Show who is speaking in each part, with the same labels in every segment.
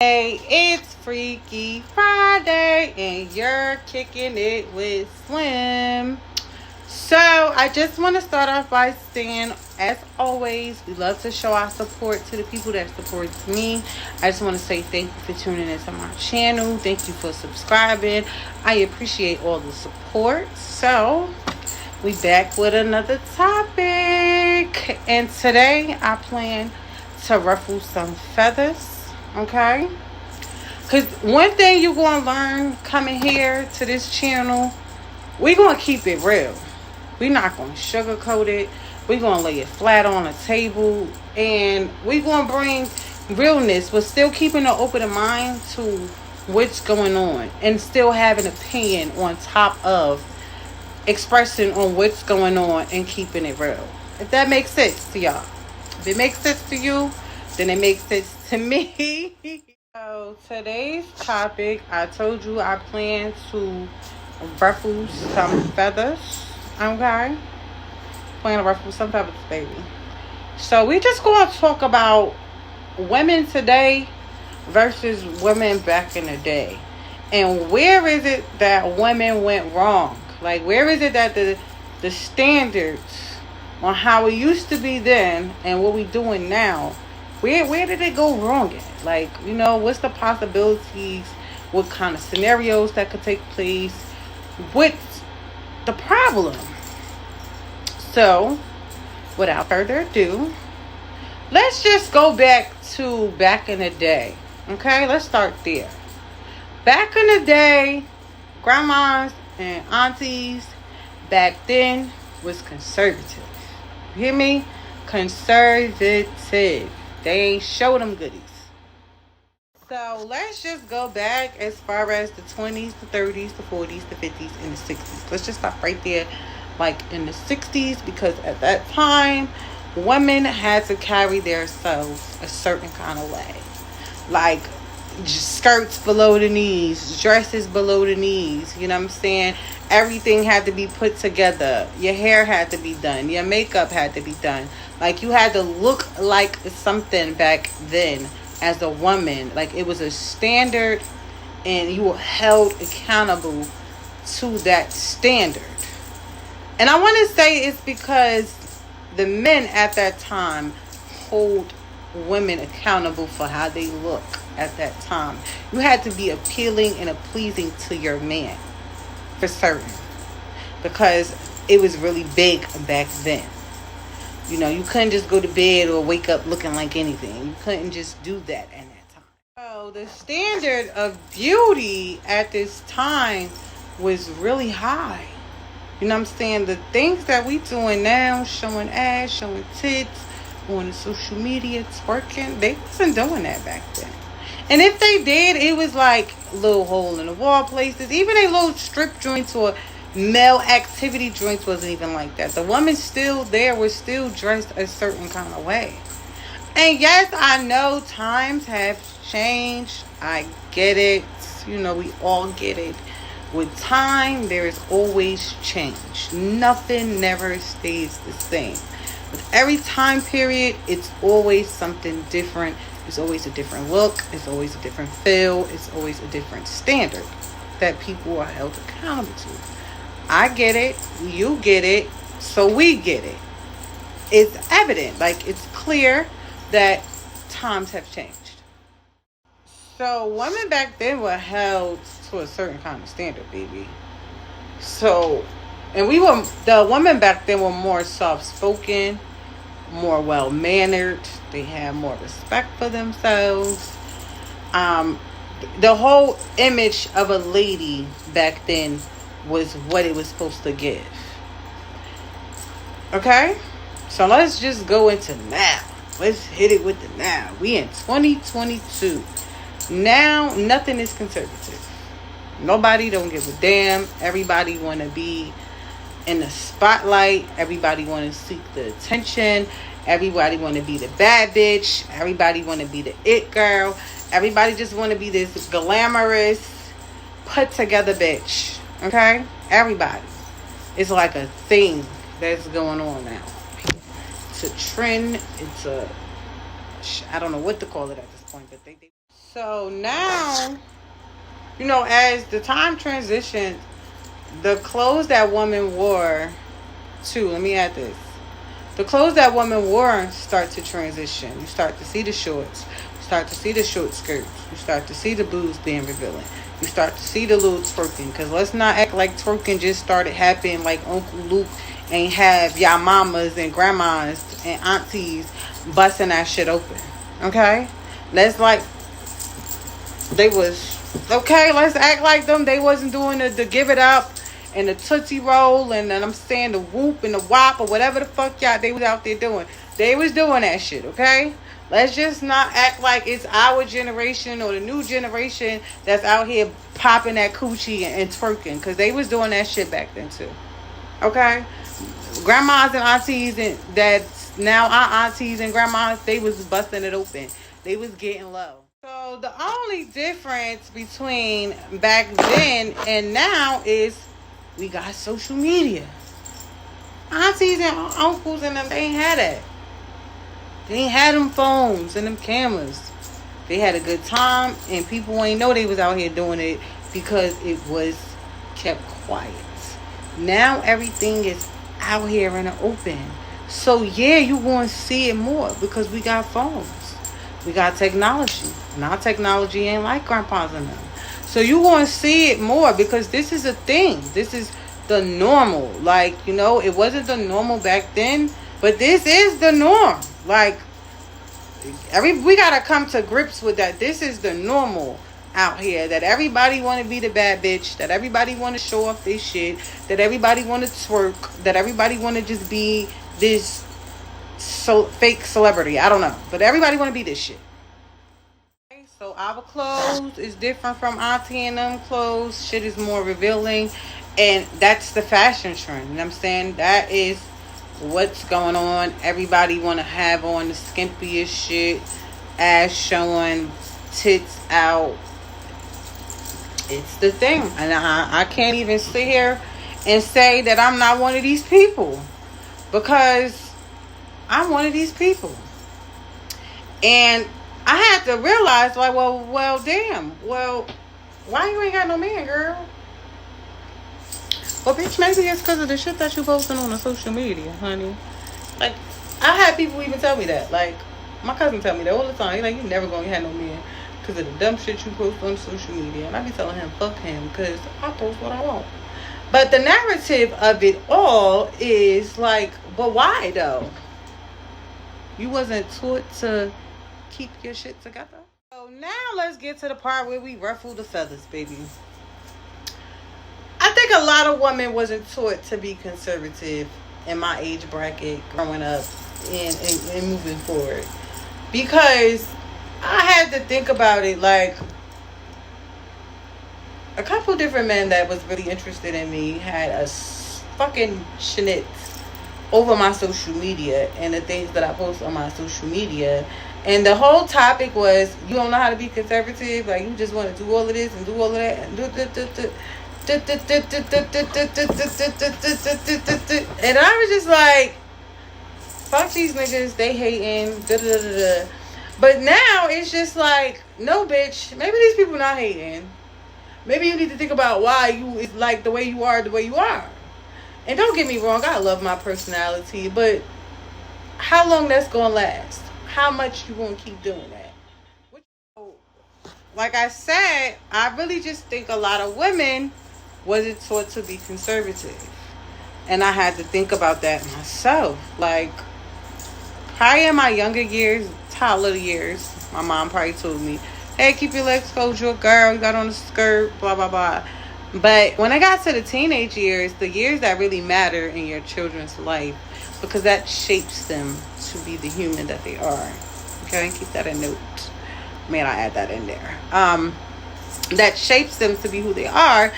Speaker 1: Hey, it's Freaky Friday and you're kicking it with Slim. So I just want to start off by saying, as always, we love to show our support to the people that supports me. I just want to say thank you for tuning into my channel. Thank you for subscribing. I appreciate all the support. So we back with another topic, and today I plan to ruffle some feathers. Okay, because one thing you're going to learn coming here to this channel, we're going to keep it real. We're not going to sugarcoat it. We're going to lay it flat on the table, and we're going to bring realness, but still keeping an open mind to what's going on, and still have an opinion on top of expressing on what's going on and keeping it real. If that makes sense to y'all. If it makes sense to you, then it makes sense to me. So today's topic, I told you I plan to ruffle some feathers. Okay? Plan to ruffle some feathers, baby. So we just going to talk about women today versus women back in the day. And where is it that women went wrong? Like, where is it that the standards on how it used to be then and what we doing now, where did it go wrong at? Like, you know, what's the possibilities? What kind of scenarios that could take place? What's the problem? So, without further ado, let's just go back in the day. Okay, let's start there. Back in the day, grandmas and aunties back then was conservative. You hear me? Conservative. They ain't show them goodies. So let's just go back as far as the 20s, the 30s, the 40s, the 50s, and the 60s. Let's just stop right there, like in the 60s, because at that time, women had to carry themselves a certain kind of way. Like skirts below the knees, dresses below the knees, you know what I'm saying? Everything had to be put together. Your hair had to be done. Your makeup had to be done. Like, you had to look like something back then as a woman. Like, it was a standard, and you were held accountable to that standard. And I want to say it's because the men at that time hold women accountable for how they look at that time. You had to be appealing and pleasing to your man, for certain, because it was really big back then. You know, you couldn't just go to bed or wake up looking like anything. You couldn't just do that at that time. So the standard of beauty at this time was really high. You know what I'm saying? The things that we doing now, showing ass, showing tits, on the social media, twerking, they wasn't doing that back then. And if they did, it was like little hole in the wall places. Even a little strip joints or male activity joints wasn't even like that. The women still there was still dressed a certain kind of way. And yes, I know times have changed. I get it. You know, we all get it. With time, there is always change. Nothing never stays the same. With every time period, it's always something different. It's always a different look. It's always a different feel. It's always a different standard that people are held accountable to. I get it. You get it. So we get it. It's evident. Like, it's clear that times have changed. So women back then were held to a certain kind of standard, baby. So, and the women back then were more soft-spoken, more well-mannered. They had more respect for themselves. The whole image of a lady back then was what it was supposed to give. Okay? So let's just go into now. Let's hit it with the now. We in 2022. Now, nothing is conservative. Nobody don't give a damn. Everybody want to be in the spotlight. Everybody want to seek the attention. Everybody want to be the bad bitch. Everybody want to be the it girl. Everybody just want to be this glamorous, put together bitch. Okay? Everybody. It's like a thing that's going on now. It's a trend. It's a, I don't know what to call it at this point, but they So now, as the time transitioned, the clothes that women wore, too, let me add this. The clothes that women wore start to transition. You start to see the shorts. You start to see the short skirts. You start to see the boobs being revealing. You start to see the little twerking. Because let's not act like twerking just started happening like Uncle Luke and have y'all mamas and grandmas and aunties busting that shit open. Okay? Let's let's act like them. They wasn't doing the give it up and the Tootsie Roll and I'm saying the whoop and the wop or whatever the fuck y'all they was out there doing. They was doing that shit, okay? Let's just not act like it's our generation or the new generation that's out here popping that coochie and twerking, because they was doing that shit back then too. Okay? Grandmas and aunties and that's now our aunties and grandmas, they was busting it open. They was getting low. So the only difference between back then and now is we got social media. Aunties and uncles and them, they ain't had that. They ain't had them phones and them cameras. They had a good time, and people ain't know they was out here doing it because it was kept quiet. Now everything is out here in the open. So yeah, you going to see it more because we got phones. We got technology. Now technology ain't like grandpa's and them. So you going to see it more because this is a thing. This is the normal. Like, it wasn't the normal back then, but this is the norm. Like, we got to come to grips with that. This is the normal out here. That everybody want to be the bad bitch. That everybody want to show off this shit. That everybody want to twerk. That everybody want to just be this fake celebrity. I don't know. But everybody want to be this shit. So our clothes is different from auntie and them clothes. Shit is more revealing. And that's the fashion trend. You know what I'm saying? That is what's going on. Everybody want to have on the skimpiest shit. Ass showing. Tits out. It's the thing. And I can't even sit here and say that I'm not one of these people. Because I'm one of these people. And I had to realize, like, well, damn. Well, why you ain't got no man, girl? Well, bitch, maybe it's because of the shit that you posting on the social media, honey. Like, I had people even tell me that. Like, my cousin tell me that all the time. He's like, you never gonna have no man because of the dumb shit you post on social media. And I be telling him, fuck him, because I post what I want. But the narrative of it all is like, but why, though? You wasn't taught to keep your shit together. So now let's get to the part where we ruffle the feathers, baby. I think a lot of women wasn't taught to be conservative in my age bracket growing up and moving forward, because I had to think about it. Like, a couple different men that was really interested in me had a fucking schnitz over my social media and the things that I post on my social media. And the whole topic was, you don't know how to be conservative, like you just want to do all of this and do all of that and and I was just like, fuck these niggas, they hating. But now it's just like, no, bitch, maybe these people not hating. Maybe you need to think about why you like the way you are. And don't get me wrong, I love my personality, but how long that's gonna last? How much you gonna keep doing that? Like I said, I really just think a lot of women wasn't taught to be conservative. And I had to think about that myself. Like, probably in my younger years, toddler years, my mom probably told me, hey, keep your legs closed, you're a girl, you got on a skirt, blah, blah, blah. But when I got to the teenage years, the years that really matter in your children's life, because that shapes them to be the human that they are. Okay, keep that in note. Man, I add that in there. That shapes them to be who they are.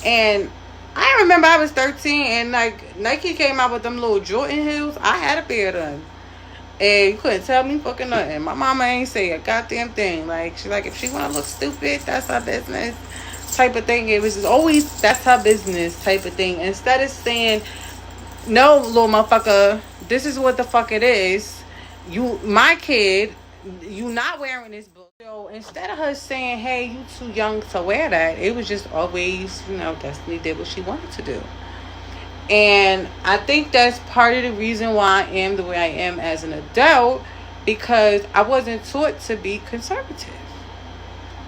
Speaker 1: And I remember I was 13 and like Nike came out with them little Jordan heels. I had a pair of them. And you couldn't tell me fucking nothing. My mama ain't say a goddamn thing. Like, she like, if she want to look stupid, that's her business type of thing. It was just always, that's her business type of thing. Instead of saying, no, little motherfucker, this is what the fuck it is. You, my kid, you not wearing this book. So instead of her saying, hey, you too young to wear that, it was just always, Destiny did what she wanted to do. And I think that's part of the reason why I am the way I am as an adult, because I wasn't taught to be conservative.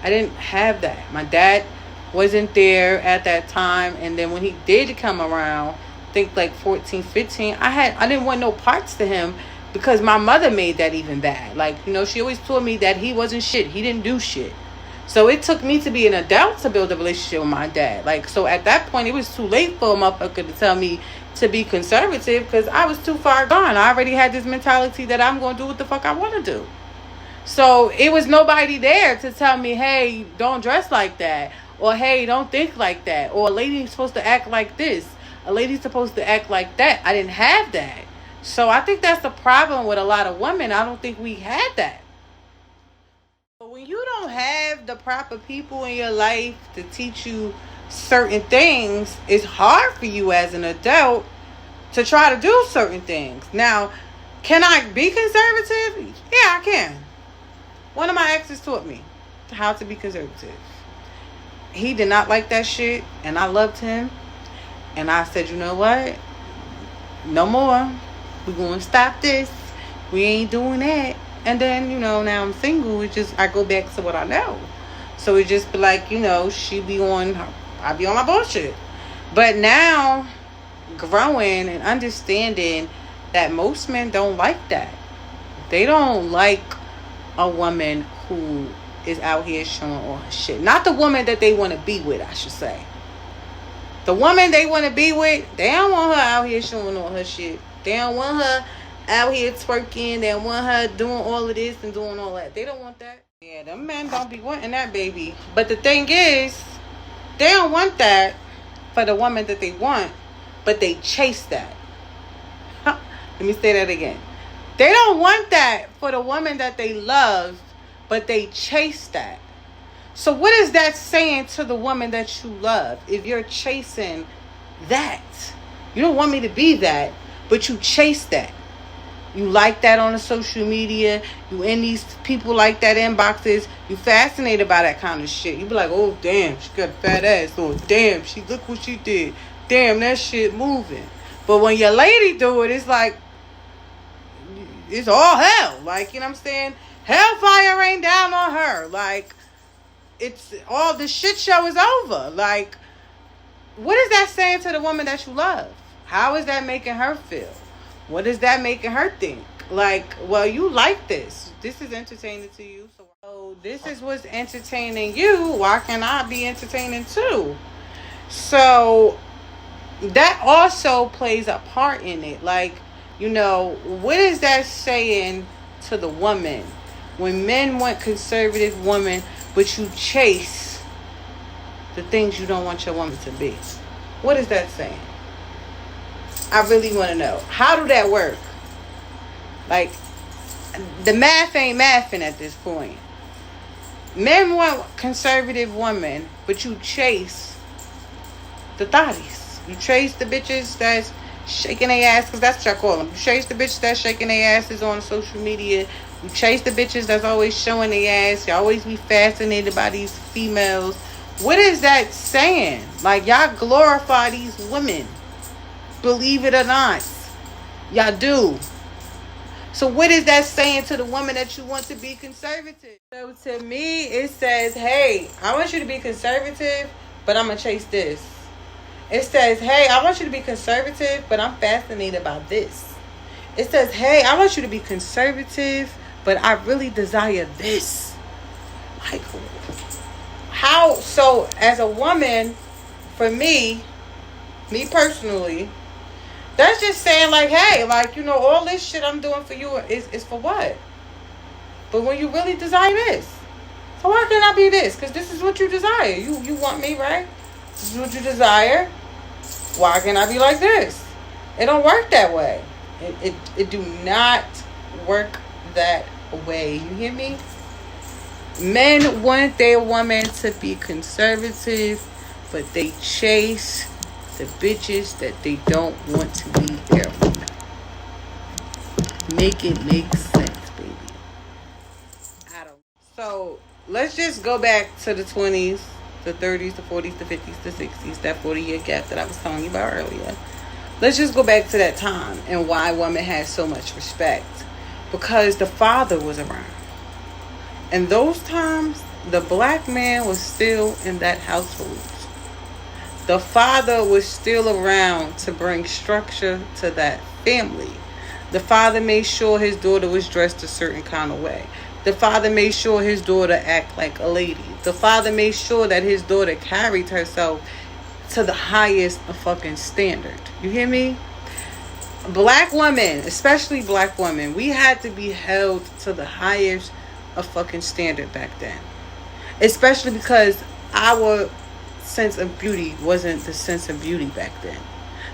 Speaker 1: I didn't have that. My dad wasn't there at that time, and then when he did come around, I think like 14, 15, I didn't want no parts to him, because my mother made that even bad. Like, she always told me that he wasn't shit. He didn't do shit. So it took me to be an adult to build a relationship with my dad. Like, so at that point, it was too late for a motherfucker to tell me to be conservative, because I was too far gone. I already had this mentality that I'm going to do what the fuck I want to do. So it was nobody there to tell me, hey, don't dress like that. Or, hey, don't think like that. Or, a lady's supposed to act like this. A lady's supposed to act like that. I didn't have that. So I think that's the problem with a lot of women. I don't think we had that. But when you don't have the proper people in your life to teach you certain things, it's hard for you as an adult to try to do certain things. Now, can I be conservative? Yeah, I can. One of my exes taught me how to be conservative. He did not like that shit, and I loved him. And I said, you know what? No more. We're going to stop this. We ain't doing that. And then, now I'm single. I go back to what I know. So it just be like, she be on, I be on my bullshit. But now, growing and understanding that most men don't like that. They don't like a woman who is out here showing all her shit. Not the woman that they want to be with, I should say. The woman they want to be with, they don't want her out here showing all her shit. They don't want her out here twerking. They don't want her doing all of this and doing all that. They don't want that. Yeah, them men don't be wanting that, baby. But the thing is, they don't want that for the woman that they want, but they chase that. Let me say that again. They don't want that for the woman that they love, but they chase that. So what is that saying to the woman that you love if you're chasing that? You don't want me to be that, but you chase that. You like that on the social media. You in these people like that inboxes. You fascinated by that kind of shit. You be like, oh, damn, she got a fat ass. Oh, damn, look what she did. Damn, that shit moving. But when your lady do it, it's like, it's all hell. Like, you know what I'm saying? Hellfire rain down on her. Like, it's all the shit show is over. Like, what is that saying to the woman that you love? How is that making her feel? What is that making her think? Like, well, you like this. This is entertaining to you. So this is what's entertaining you. Why can't I be entertaining too? So that also plays a part in it. Like, what is that saying to the woman? When men want conservative women, but you chase the things you don't want your woman to be. What is that saying? I really want to know. How do that work? Like, the math ain't mathing at this point. Men want conservative women, but you chase the thotties. You chase the bitches that's shaking their ass, because that's what I call them. You chase the bitches that's shaking their asses on social media. You chase the bitches that's always showing their ass. You always be fascinated by these females. What is that saying? Like, y'all glorify these women. Believe it or not. Y'all do. So what is that saying to the woman that you want to be conservative? So to me, it says, hey, I want you to be conservative, but I'm going to chase this. It says, hey, I want you to be conservative, but I'm fascinated by this. It says, hey, I want you to be conservative, but I really desire this. Like, how? So as a woman, for me personally, that's just saying like, hey, like, all this shit I'm doing for you is for what? But when you really desire this, so why can't I be this? Because this is what you desire. You want me, right? This is what you desire. Why can't I be like this? It don't work that way. It do not work that way. You hear me? Men want their woman to be conservative, but they chase the bitches that they don't want to be their woman. Make it make sense, baby. So let's just go back to the 20s, the 30s, the 40s, the 50s, the 60s, that 40-year gap that I was telling you about earlier. Let's just go back to that time and why women had so much respect. Because the father was around. In those times, the black man was still in that household. The father was still around to bring structure to that family. The father made sure his daughter was dressed a certain kind of way. The father made sure his daughter act like a lady. The father made sure that his daughter carried herself to the highest fucking standard. You hear me? Black women, especially black women, we had to be held to the highest of fucking standard back then. Especially because our sense of beauty wasn't the sense of beauty back then.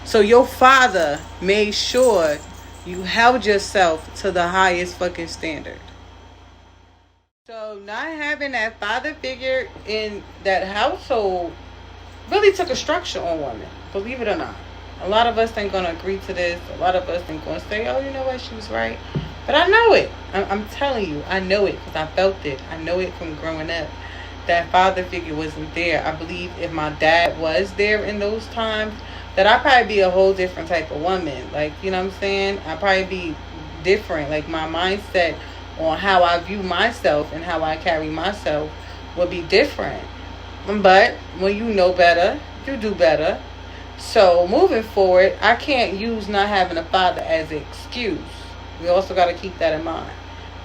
Speaker 1: So your father made sure you held yourself to the highest fucking standard. So not having that father figure in that household really took a structure on women, believe it or not. A lot of us ain't going to agree to this. A lot of us ain't going to say, oh, you know what, she was right. But I know it. I'm telling you, I know it because I felt it. I know it from growing up. That father figure wasn't there. I believe if my dad was there in those times, that I'd probably be a whole different type of woman. Like, you know what I'm saying? I'd probably be different. Like, my mindset on how I view myself and how I carry myself would be different. But when you know better, you do better. So, moving forward, I can't use not having a father as an excuse. We also got to keep that in mind.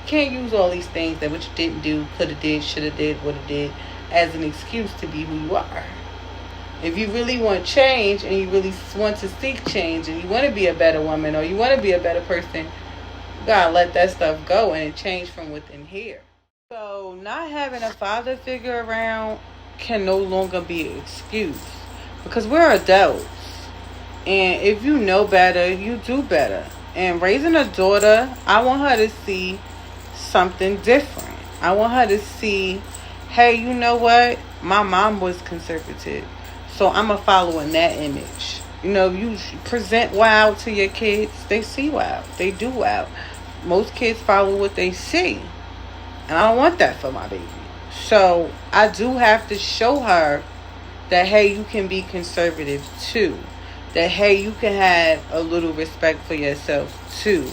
Speaker 1: Can't use all these things that what you didn't do, could have did, should have did, would have did as an excuse to be who you are. If you really want change and you really want to seek change and you want to be a better woman or you want to be a better person, you gotta let that stuff go and change from within here. So not having a father figure around can no longer be an excuse because we're adults. And if you know better, you do better. And raising a daughter, I want her to see something different. I want her to see, hey, you know what? My mom was conservative, so I'm going to follow in that image. You know, you present wow to your kids. They see wow. They do wow. Most kids follow what they see. And I don't want that for my baby. So I do have to show her that, hey, you can be conservative too. That, hey, you can have a little respect for yourself too.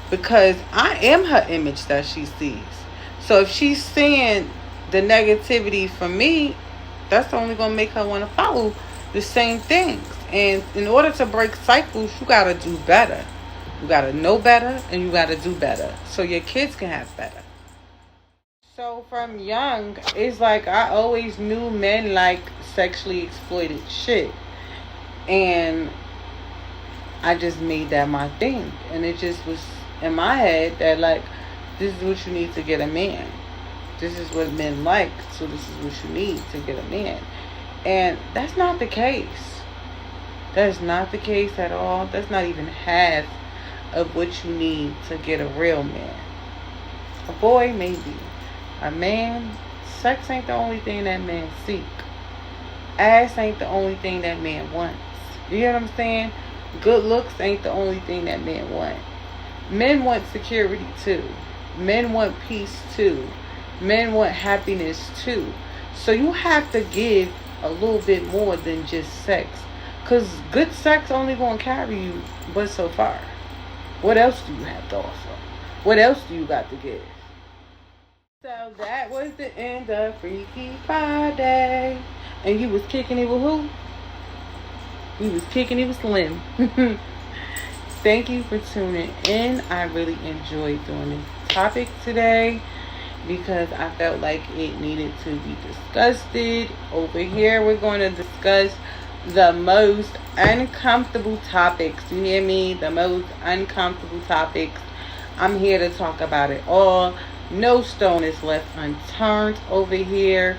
Speaker 1: Because I am her image that she sees. So if she's seeing the negativity from me, that's only going to make her want to follow the same things. And in order to break cycles, you got to do better. You got to know better and you got to do better. So your kids can have better. So from young, it's like I always knew men like sexually exploited shit. And I just made that my thing. And it just was in my head that like, this is what you need to get a man. This is what men like. So this is what you need to get a man. And that's not the case. That's not the case at all. That's not even half of what you need to get a real man. A boy, maybe. A man, sex ain't the only thing that man seek. Ass ain't the only thing that man wants. You hear what I'm saying? Good looks ain't the only thing that men want. Men want security too. Men want peace too. Men want happiness too. So you have to give a little bit more than just sex. Because good sex only going to carry you but so far. What else do you have to offer? What else do you got to give? So that was the end of Freaky Friday. And you was kicking it with who? You was kicking it with Slim. Thank you for tuning in. I really enjoyed doing this topic today because I felt like it needed to be discussed. Over here, we're going to discuss the most uncomfortable topics. You hear me? The most uncomfortable topics. I'm here to talk about it all. No stone is left unturned over here.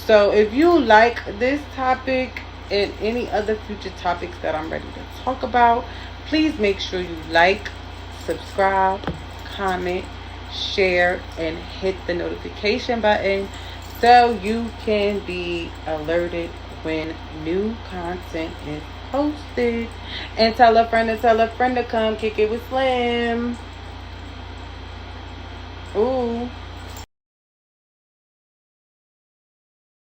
Speaker 1: So if you like this topic and any other future topics that I'm ready to talk about, please make sure you like, subscribe, comment, share, and hit the notification button so you can be alerted when new content is posted. And tell a friend to come kick it with Slim. Ooh.